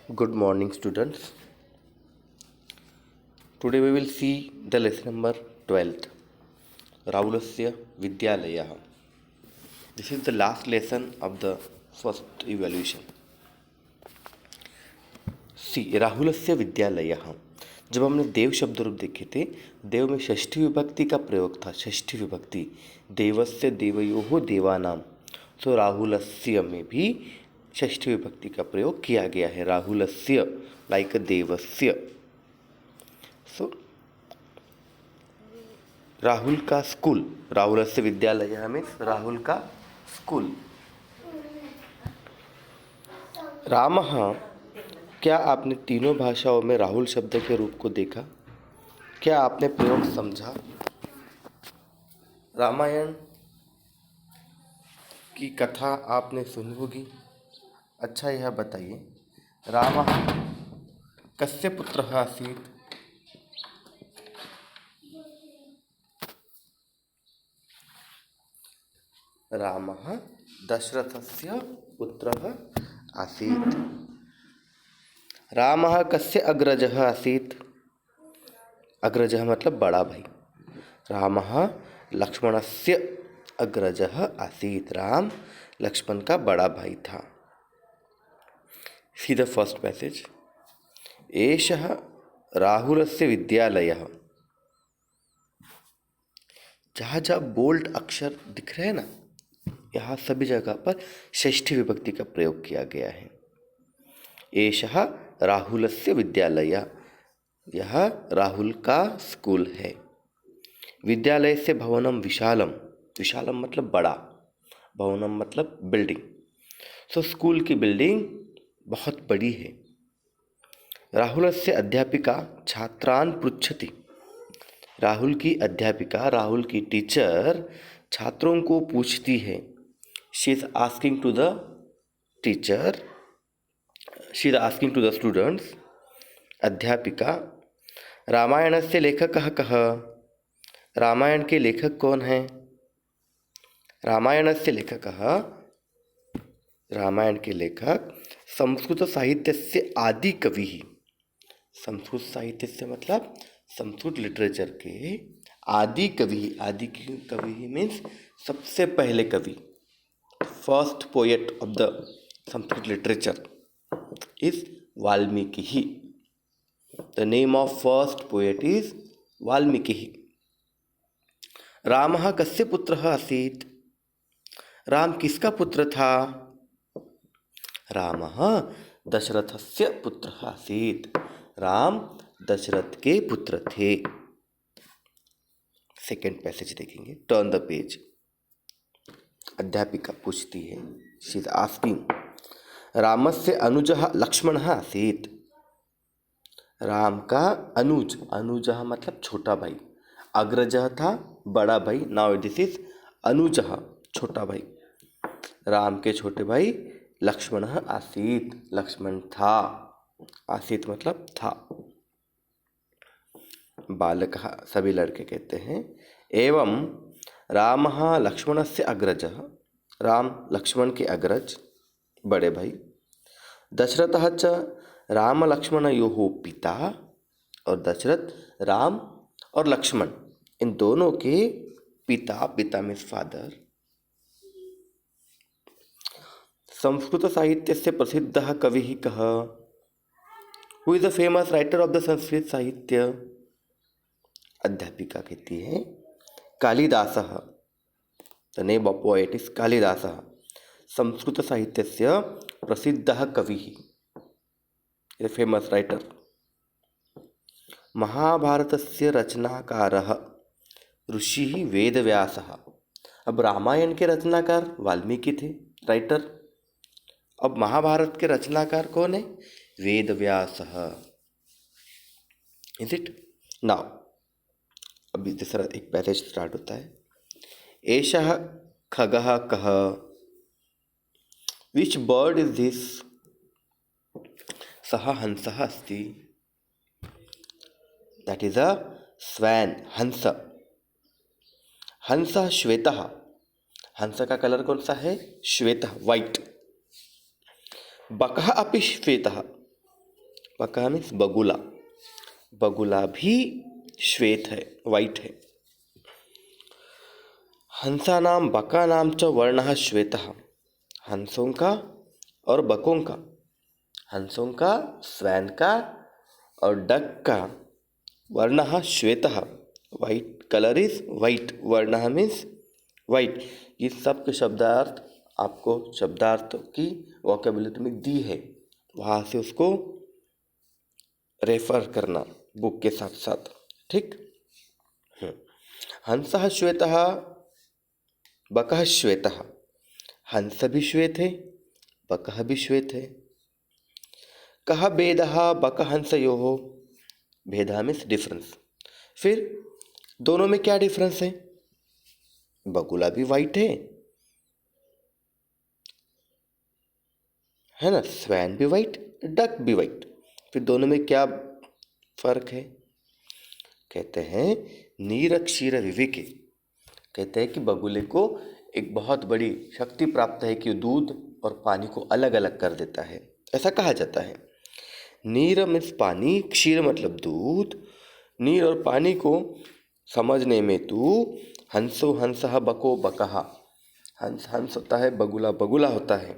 Good morning, students. Today we will see the lesson number 12th, Rahulasya Vidyalayah. This is the last lesson of the first evaluation. See, राहुलस्य विद्यालयः. जब हमने देव शब्द रूप देखे थे, देव में षष्ठी विभक्ति का प्रयोग था. षष्ठी विभक्ति देवस्य देवयोः देवानाम. तो राहुलस्य में भी षष्ठी विभक्ति का प्रयोग किया गया है. राहुलस्य लाइक देवस्य. सो राहुल का स्कूल, राहुलस्य विद्यालयः मीन्स राहुल का स्कूल. रामः, क्या आपने तीनों भाषाओं में राहुल शब्द के रूप को देखा? क्या आपने प्रयोग समझा? रामायण की कथा आपने सुनी होगी. अच्छा, यह बताइए, रामः कस्य पुत्रः आसीत्? रामः दशरथस्य पुत्रः आसीत्. रामः कस्य अग्रजः आसीत्? अग्रजः मतलब बड़ा भाई. रामः लक्ष्मणस्य अग्रजः आसीत्. राम लक्ष्मण का बड़ा भाई था. See the first passage. एषः राहुलस्य विद्यालयः. जहाँ जहाँ बोल्ड अक्षर दिख रहे हैं ना, यहाँ सभी जगह पर षष्ठी विभक्ति का प्रयोग किया गया है. एषः राहुलस्य विद्यालयः. यह राहुल का स्कूल है. विद्यालय से भवनम विशालम. विशालम मतलब बड़ा, भवनम मतलब बिल्डिंग. सो स्कूल की बिल्डिंग बहुत बड़ी है. राहुलस्य अध्यापिका छात्रान् पृच्छति. राहुल की अध्यापिका, राहुल की टीचर छात्रों को पूछती है. She is asking to the teacher, she is asking to the students. अध्यापिका. रामायणस्य लेखकः कः? रामायण के लेखक कौन हैं? रामायणस्य लेखकः, रामायण के लेखक संस्कृत साहित्यस्य आदि कवि. संस्कृत साहित्य से मतलब संस्कृत लिटरेचर के आदि कवि. आदि कवि मीन्स सबसे पहले कवि. First poet of the Sanskrit literature is Valmiki. The name of first poet is Valmiki. रामः कस्य पुत्रः आसीत्? राम किसका पुत्र था? रामः दशरथस्य पुत्रः आसीत्. राम दशरथ के पुत्र थे. सेकेंड पैसेज देखेंगे. Turn the page. अध्यापिका पूछती है, शी इज आस्किंग. रामस्य अनुजः लक्ष्मणः आसीत्. राम का अनुज, अनुजः मतलब छोटा भाई. अग्रजः था बड़ा भाई. नाउ दिस इज अनुजः, छोटा भाई. राम के छोटे भाई लक्ष्मणः आसीत्. लक्ष्मण था. आसीत् मतलब था. बालकः सभी लड़के कहते हैं. एवं रामः लक्ष्मणस्य अग्रजः. राम लक्ष्मण के अग्रज, बड़े भाई. दशरथः च राम लक्ष्मणयोः पिता. और दशरथ राम और लक्ष्मण इन दोनों के पिता. पिता मीन्स फादर. संस्कृत साहित्य से प्रसिद्ध कवि कः? Who is the famous writer of the Sanskrit साहित्य? अध्यापिका कहती है कालिदासः. The name of poet is कालिदासः. संस्कृत साहित्य से प्रसिद्ध कवि, फेमस राइटर. महाभारतस्य रचनाकारः ऋषिः वेदव्यासः. अब रामायण के रचनाकार वाल्मीकि थे, राइटर. अब महाभारत के रचनाकार कौन है? वेदव्यासः. Is it? नाउ अभी दूसरा एक पैसेज स्टार्ट होता है. एषः खगः कः? विच बर्ड इज दिस? सः हंसः अस्ति. दैट इज अ स्वैन, हंस. हंस श्वेतः. हंस का कलर कौन सा है? श्वेतः, वाइट. बकः अपि श्वेतः. बका मीन्स बगुला, बगुला भी श्वेत है, वाइट है। हंसानां बकानां च वर्णः श्वेतः, हंसों का और बकों का, हंसों का, स्वैन का और डक का वर्णः श्वेतः, वाइट, कलर इज वाइट, वर्णः मीन्स वाइट। ये सब के शब्दार्थ आपको शब्दार्थ की वोकेबुलरी में दी है, वहाँ से उसको रेफर करना बुक के साथ साथ, ठीक। हंसः श्वेतः, बकः श्वेतः, हंस भी श्वेत है, बकः भी श्वेत है। कः भेदः बकहंसयोः, भेदः मीन्स डिफरेंस। फिर दोनों में क्या डिफरेंस बगुला भी वाइट है ना, स्वैन भी वाइट, डक भी वाइट, फिर दोनों में क्या फर्क है? कहते हैं नीर क्षीर विवेके, कहते हैं कि बगुले को एक बहुत बड़ी शक्ति प्राप्त है कि दूध और पानी को अलग अलग कर देता है, ऐसा कहा जाता है। नीर मीन्स पानी, क्षीर मतलब दूध। नीर और पानी को समझने में तू हंसो हंसः बको बकः, हंस हंस होता है, बगुला बगुला होता है,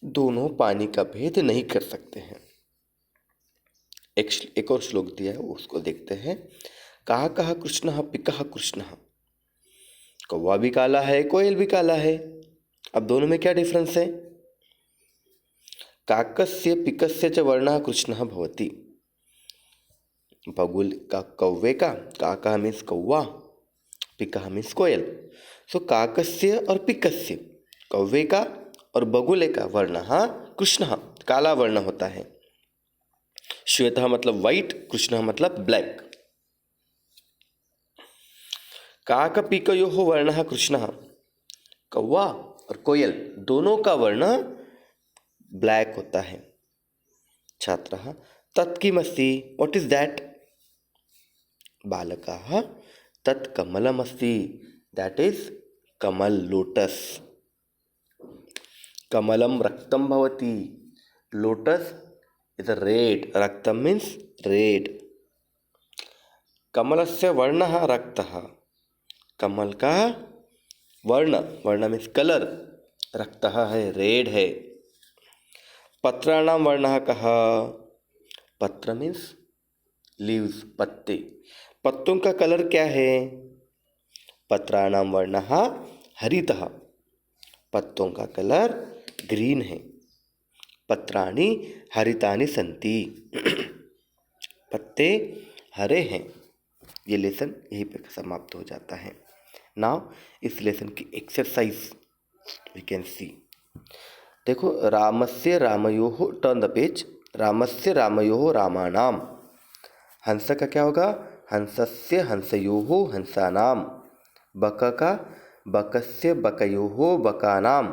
दोनों पानी का भेद नहीं कर सकते हैं। एक और श्लोक दिया है, उसको देखते हैं। कहा कहा कृष्ण पिकः कृष्ण, कौवा भी काला है, कोयल भी काला है। अब दोनों में क्या डिफरेंस है? काकस्य पिकस्य च वर्णः कृष्णः भवति, बगुल का कौवे का, काका मीन्स कौवा, पिकः मीन्स कोयल। सो काकस्य और पिकस्य, कौवे का और बगुले का वर्णः कृष्णः, काला वर्ण होता है। श्वेतः मतलब वाइट, कृष्णः मतलब ब्लैक। काकपिकयोः वर्णः कृष्णः, कौवा और कोयल दोनों का वर्ण ब्लैक होता है। छात्रः तत् किमस्ति, व्हाट इज दैट? बालकाः तत् कमलमस्ति, दैट इज कमल, लोटस। कमलम रक्तम भवति, लोटस इज रेड, रक्तम मीन्स रेड। कमलस्य वर्णः रक्तः, कमल का वर्ण, वर्ण मीन्स कलर, रक्तः है, रेड है। पत्राणां वर्णः कः, पत्र मीन्स लीव्स, पत्ते, पत्तों का कलर क्या है? पत्राणां वर्णः हरितः, पत्तों का कलर ग्रीन है। पत्राणि हरितानि सन्ति, पत्ते हरे हैं। ये लेसन यहीं पे समाप्त हो जाता है। नाउ इस लेसन की एक्सरसाइज वी कैन सी। देखो, रामस्य रामयोः, टर्न द पेज, रामस्य रामयोः रामाणाम, हंस का क्या होगा? हंसस्य हंसयोः हंसानाम, बक का बकस्य बकयोः बकानाम,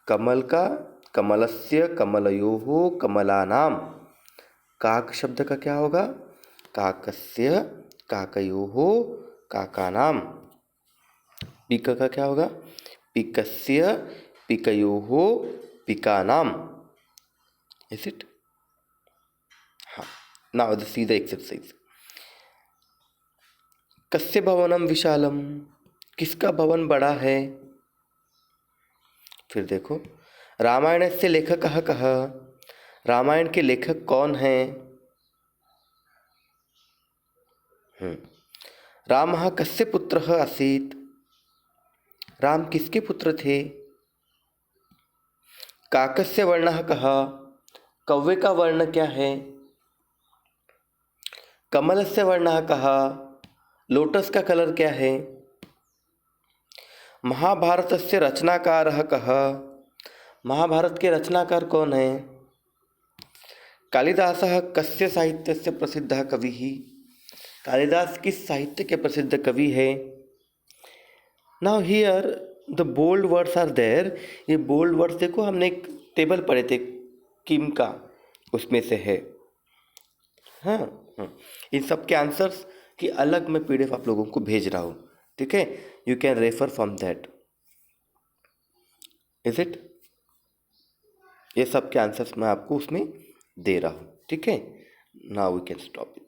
कमल का कमलस्य कमलयोः कमलानाम, काक शब्द का क्या होगा? काकस्य काकयोः काकानाम, पिक का क्या होगा? पिकस्य पिकयोः पिकानाम। Is it? हाँ। Now the see the exercise. कस्य भवनम विशालम, किसका भवन बड़ा है? फिर देखो, रामायण से लेखकः कः, रामायण के लेखक कौन हैं? रामः कस्य पुत्रः आसीत्, राम किसके पुत्र थे? काकस्य वर्णः कः, कौवे का वर्ण क्या है? कमलस्य वर्णः कः, लोटस का कलर क्या है? महाभारतस्य रचनाकारः कः, महाभारत के रचनाकार कौन है? कालिदासः कस्य साहित्यस्य प्रसिद्धः कविः, कालिदास किस साहित्य के प्रसिद्ध कवि है? Now here the bold words are there. ये बोल्ड वर्ड्स देखो, हमने एक टेबल पढ़े थे किम का, उसमें से है। हाँ, इन सब के आंसर्स की अलग मैं PDF आप लोगों को भेज रहा हूँ, ठीक है? You can refer from that. Is it? ये सब के आंसर्स मैं आपको उसमें दे रहा हूँ, ठीक है। Now we can stop it.